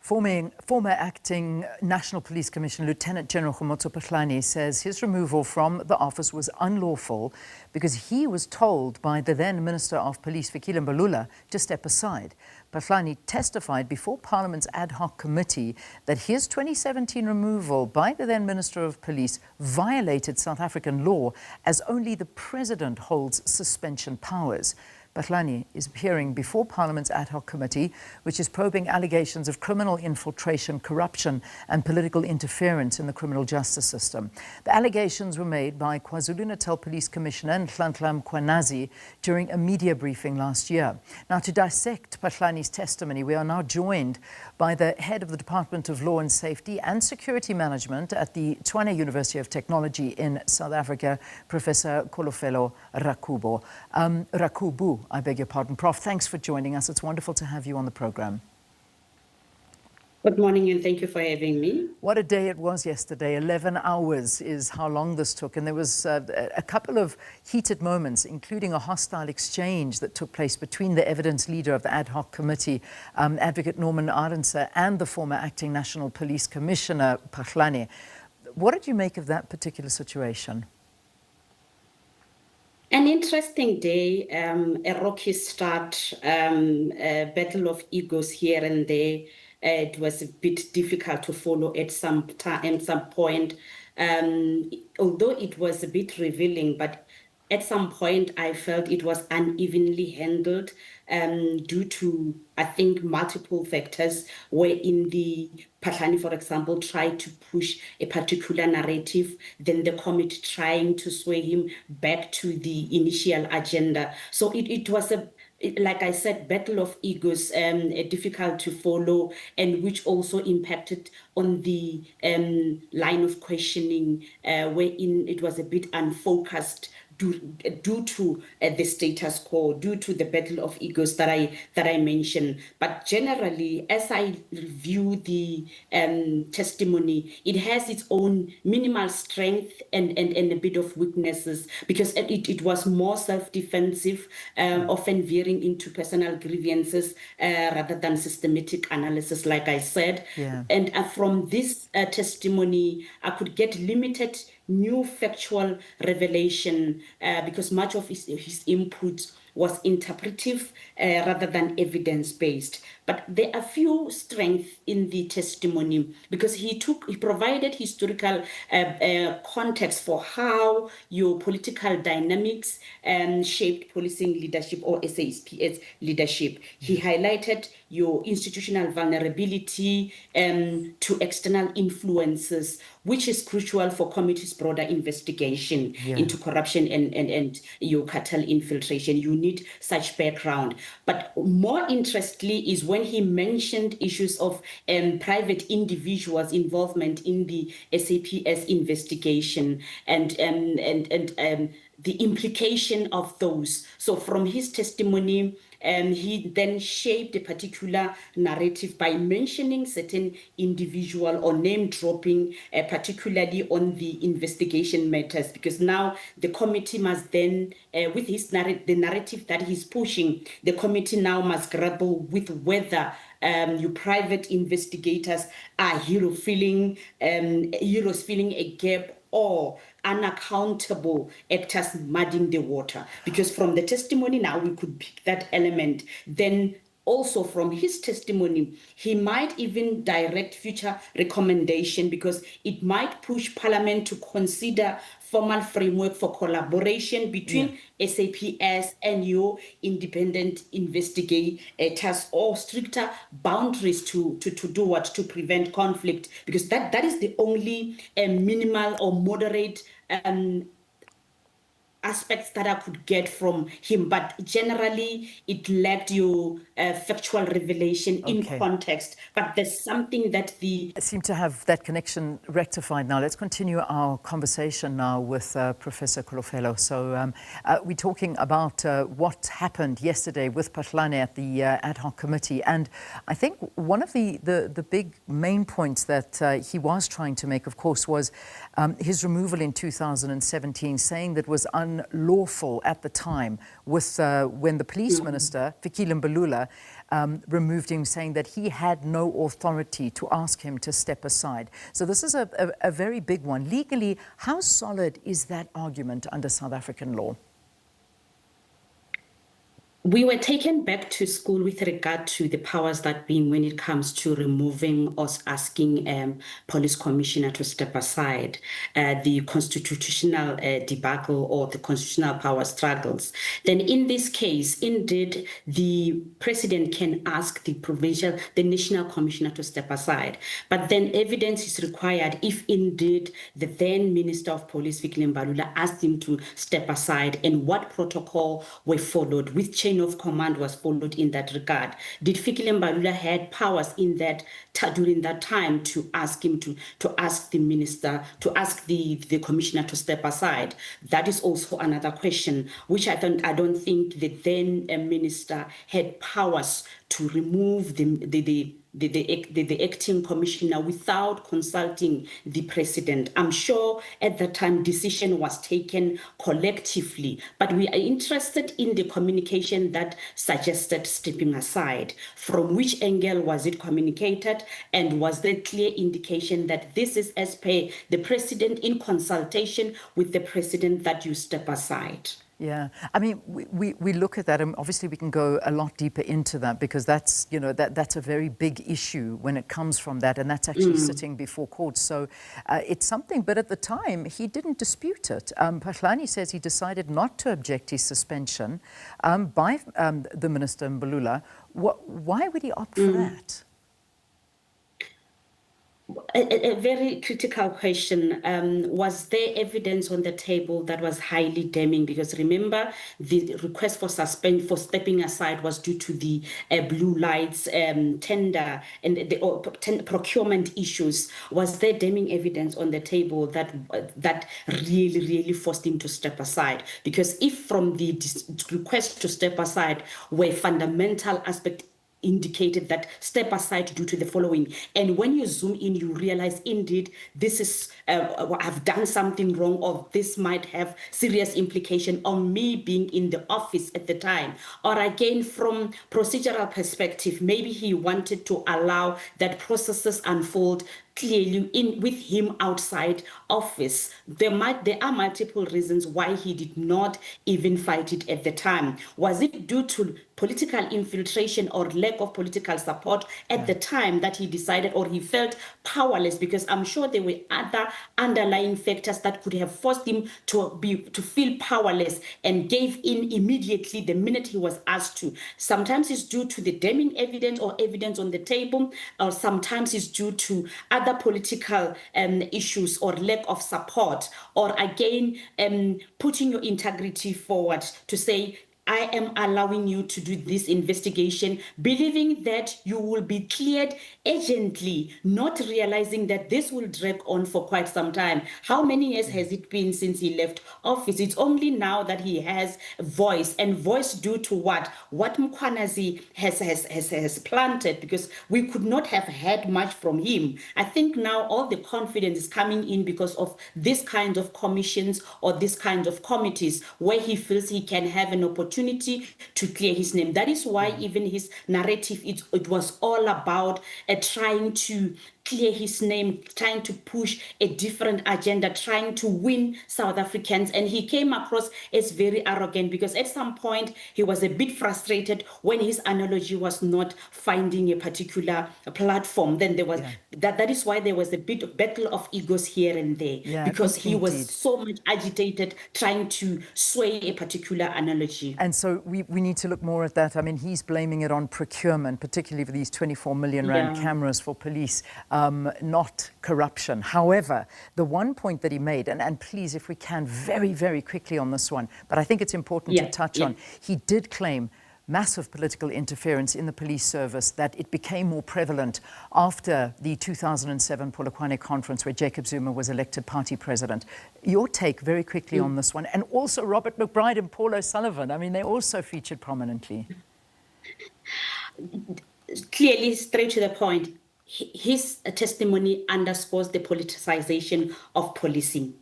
Former acting National Police Commissioner Lieutenant General Khomotso Phahlane says his removal from the office was unlawful because he was told by the then Minister of Police Fikile Mbalula to step aside. Phahlane testified before Parliament's ad hoc committee that his 2017 removal by the then Minister of Police violated South African law, as only the President holds suspension powers. Phahlane is appearing before Parliament's ad hoc committee, which is probing allegations of criminal infiltration, corruption and political interference in the criminal justice system. The allegations were made by KwaZulu-Natal Police Commissioner Nhlanhla Mkhwanazi during a media briefing last year. Now, to dissect Phahlane's testimony, we are now joined by the head of the Department of Law and Safety and Security Management at the Tshwane University of Technology in South Africa, Professor Kholofelo Rakubu. I beg your pardon. Prof, thanks for joining us. It's wonderful to have you on the program. Good morning, and thank you for having me. What a day it was yesterday. 11 hours is how long this took. And there was a couple of heated moments, including a hostile exchange that took place between the evidence leader of the ad hoc committee, Advocate Norman Arendse, and the former acting National Police Commissioner, Phahlane. What did you make of that particular situation? An interesting day, a rocky start, a battle of egos here and there. It was a bit difficult to follow at some point, although it was a bit revealing, but at some point I felt it was unevenly handled due to, I think, multiple factors, wherein the Phahlane, for example, tried to push a particular narrative, then the committee trying to sway him back to the initial agenda. So it was like I said, battle of egos, difficult to follow, and which also impacted on the line of questioning, wherein it was a bit unfocused due to the status quo, due to the battle of egos that I mentioned. But generally, as I view the testimony, it has its own minimal strength and a bit of weaknesses, because it was more self-defensive, often veering into personal grievances rather than systematic analysis, like I said. Yeah. And from this testimony, I could get limited new factual revelation because much of his input was interpretive rather than evidence-based. But there are few strengths in the testimony, because he provided historical context for how your political dynamics shaped policing leadership, or SABC's leadership. He highlighted your institutional vulnerability to external influences, which is crucial for committee's broader investigation into corruption and your cartel infiltration. You need such background. But more interestingly is when he mentioned issues of private individuals' involvement in the SABC investigation and the implication of those. So from his testimony, he then shaped a particular narrative by mentioning certain individual or name dropping, particularly on the investigation matters, because now the committee must then, with the narrative that he's pushing, the committee now must grapple with whether you private investigators are heroes filling a gap, or unaccountable actors muddying the water. Because from the testimony now we could pick that element. Then also from his testimony, he might even direct future recommendation, because it might push Parliament to consider formal framework for collaboration between SABC and your independent investigators, or stricter boundaries to do what? To prevent conflict, because that is the only minimal or moderate aspects that I could get from him. But generally, it lacked your factual revelation in context. But there's something that I seem to have that connection rectified now. Let's continue our conversation now with Professor Kholofelo. So we're talking about what happened yesterday with Phahlane at the ad hoc committee. And I think one of the big main points that he was trying to make, of course, was his removal in 2017, saying that was unlawful at the time with when the police minister, Fikile Mbalula, removed him, saying that he had no authority to ask him to step aside. So this is a very big one. Legally, how solid is that argument under South African law? We were taken back to school with regard to the powers that be when it comes to removing or asking police commissioner to step aside, the constitutional debacle or the constitutional power struggles. Then in this case, indeed, the president can ask the national commissioner to step aside. But then evidence is required if indeed the then Minister of Police, Fikile Mbalula, asked him to step aside, and what protocol were followed, which chain of command was followed in that regard. Did Fikile Mbalula had powers in that during that time to ask him to ask the minister, to ask the commissioner to step aside? That is also another question, which I don't think the then minister had powers to remove the acting commissioner without consulting the president. I'm sure at that time decision was taken collectively, but we are interested in the communication that suggested stepping aside. From which angle was it communicated, and was there clear indication that this is as per the president in consultation with the president that you step aside? Yeah, I mean, we look at that, and obviously we can go a lot deeper into that, because that's, you know, that's a very big issue when it comes from that, and that's actually sitting before court. So it's something, but at the time he didn't dispute it. Phahlane says he decided not to object his suspension by the Minister Mbalula. Why would he opt for that? A very critical question. Was there evidence on the table that was highly damning? Because remember, the request for stepping aside was due to the blue lights tender and the procurement issues. Was there damning evidence on the table that really forced him to step aside? Because if from the request to step aside were fundamental aspect indicated that step aside due to the following, and when you zoom in, you realize indeed this is I've done something wrong, or this might have serious implication on me being in the office at the time. Or again, from procedural perspective, maybe he wanted to allow that processes unfold clearly with him outside office. There are multiple reasons why he did not even fight it at the time. Was it due to political infiltration or lack of political support at the time that he decided, or he felt powerless? Because I'm sure there were other underlying factors that could have forced him to feel powerless and gave in immediately the minute he was asked to. Sometimes it's due to the damning evidence or evidence on the table, or sometimes it's due to other political issues or lack of support, or again putting your integrity forward to say, I am allowing you to do this investigation, believing that you will be cleared urgently, not realizing that this will drag on for quite some time. How many years has it been since he left office? It's only now that he has voice, and voice due to what Mkhwanazi has planted, because we could not have had much from him. I think now all the confidence is coming in because of this kind of commissions or this kind of committees where he feels he can have an opportunity to clear his name. That is why even his narrative, it was all about trying to clear his name, trying to push a different agenda, trying to win South Africans. And he came across as very arrogant, because at some point he was a bit frustrated when his analogy was not finding a particular platform. Then there was that is why there was a bit of battle of egos here and there, because he was so much agitated trying to sway a particular analogy. And so we need to look more at that. I mean, he's blaming it on procurement, particularly for these 24 million rand cameras for police, not corruption. However, the one point that he made, and please, if we can, very, very quickly on this one, but I think it's important to touch on, he did claim massive political interference in the police service, that it became more prevalent after the 2007 Polokwane conference where Jacob Zuma was elected party president. Your take very quickly on this one, and also Robert McBride and Paul O'Sullivan. I mean, they also featured prominently. Clearly, straight to the point, his testimony underscores the politicization of policing.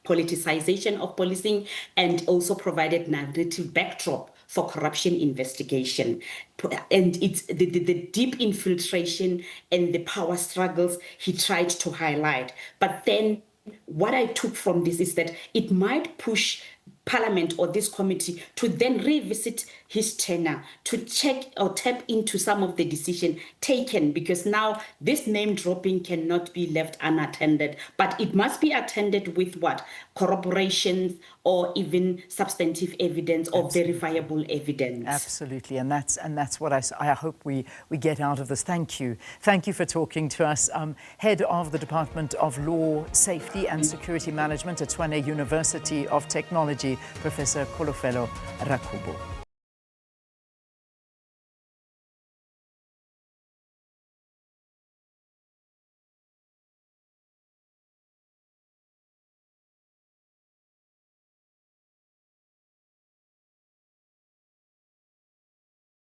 politicization of policing, and also provided narrative backdrop for corruption investigation. And it's the deep infiltration and the power struggles he tried to highlight. But then what I took from this is that it might push Parliament or this committee to then revisit his tenure, to check or tap into some of the decision taken, because now this name dropping cannot be left unattended, but it must be attended with what? Corroborations or even substantive evidence or verifiable evidence. Absolutely, and that's what I hope we get out of this. Thank you for talking to us. Head of the Department of Law, Safety and Security Management at Tshwane University of Technology, Professor Kholofelo Rakubu.